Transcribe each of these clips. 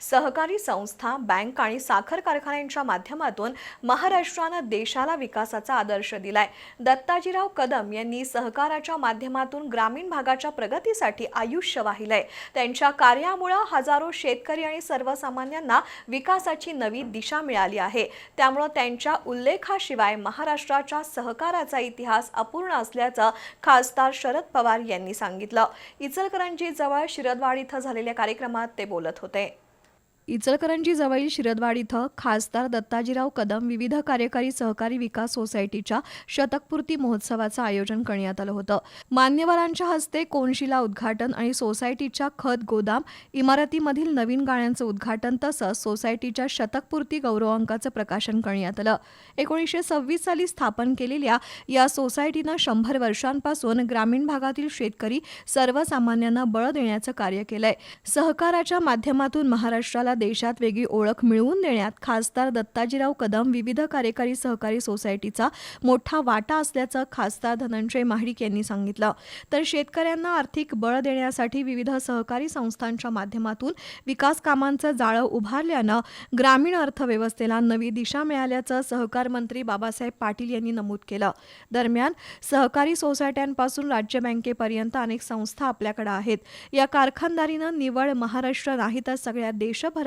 सहकारी संस्था, बँक आणि साखर कारखान्यांच्या माध्यमातून महाराष्ट्रानं देशाला विकासाचा आदर्श दिलाय. दत्ताजीराव कदम यांनी सहकाराच्या माध्यमातून ग्रामीण भागाच्या प्रगतीसाठी आयुष्य वाहिलंय. त्यांच्या कार्यामुळे हजारो शेतकरी आणि सर्वसामान्यांना विकासाची नवी दिशा मिळाली आहे. त्यामुळे त्यांच्या उल्लेखाशिवाय महाराष्ट्राच्या सहकाराचा इतिहास अपूर्ण असल्याचं खासदार शरद पवार यांनी सांगितलं. इचलकरंजी जवळ शिरदवाड इथं झालेल्या कार्यक्रमात ते बोलत होते. इचलकरंजी जवळील शिरदवाड इथं खासदार दत्ताजीराव कदम विविध कार्यकारी सहकारी विकास सोसायटीच्या शतकपूर्ती महोत्सवाचं आयोजन करण्यात आलं होतं. मान्यवरांच्या हस्ते कोनशिला उद्घाटन आणि सोसायटीच्या खत गोदाम इमारतीमधील नवीन गाळ्यांचं उद्घाटन तसंच सोसायटीच्या शतकपूर्ती गौरवांकाचं प्रकाशन करण्यात आलं. 1926 साली स्थापन केलेल्या या सोसायटीनं 100 वर्षांपासून ग्रामीण भागातील शेतकरी सर्वसामान्यांना बळ देण्याचं कार्य केलंय. सहकाराच्या माध्यमातून महाराष्ट्राला देशात वेगळी ओळख मिळवून देण्यात खासदार दत्ताजीराव कदम विविध कार्यकारी सहकारी सोसायटीचा मोठा वाटा असल्याचं खासदार धनंजय महाडिक यांनी सांगितलं. तर शेतकऱ्यांना आर्थिक बळ देण्यासाठी विविध सहकारी संस्थांच्या माध्यमातून विकास कामांचं जाळं उभारल्यानं ग्रामीण अर्थव्यवस्थेला नवी दिशा मिळाल्याचं सहकार मंत्री बाबासाहेब पाटील यांनी नमूद केलं. दरम्यान सहकारी सोसायट्यांपासून राज्य बँकेपर्यंत अनेक संस्था आपल्याकडे आहेत. या कारखानदारीनं निवड महाराष्ट्र नाही तर सगळ्या देशभरात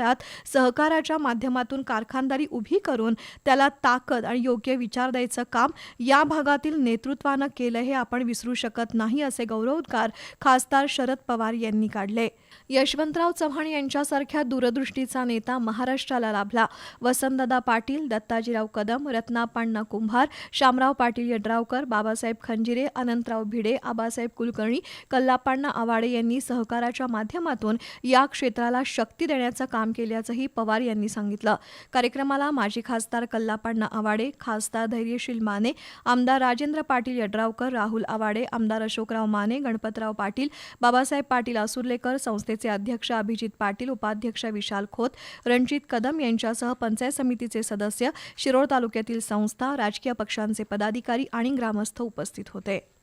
सहकाराच्या माध्यमातून कारखानदारी उभी करून त्याला ताकद आणि योग्य विचार द्यायचं काम या भागातील नेतृत्वानं केलं हे आपण विसरू शकत नाही, असे गौरवोद्गार खासदार शरद पवार यांनी काढले. यशवंतराव चव्हाण यांच्यासारख्या दूरदृष्टीचा नेता महाराष्ट्राला लाभला. वसंतदादा पाटील, दत्ताजीराव कदम, रत्नाप्पा कुंभार, शामराव पाटील यड्रावकर, बाबासाहेब खंजिरे, अनंतराव भिडे, आबासाहेब कुलकर्णी, कल्लाप्पा आवाडे यांनी सहकाराच्या माध्यमातून या क्षेत्राला शक्ती देण्याचं काम केल्याचंही पवार यांनी सांगितलं. कार्यक्रमाला माजी खासदार कल्लाप्पा आवाडे, खासदार धैर्यशील माने, आमदार राजेंद्र पाटील यड्रावकर, राहुल आवाडे, आमदार अशोकराव माने, गणपतराव पाटील, बाबासाहेब पाटील आसुर्लेकर, संस्थेचे अध्यक्ष अभिजित पाटील, उपाध्यक्ष विशाल खोत, रणजित कदम यांच्यासह पंचायत समितीचे सदस्य, शिरोळ तालुक्यातील संस्था, राजकीय पक्षांचे पदाधिकारी आणि ग्रामस्थ उपस्थित होते.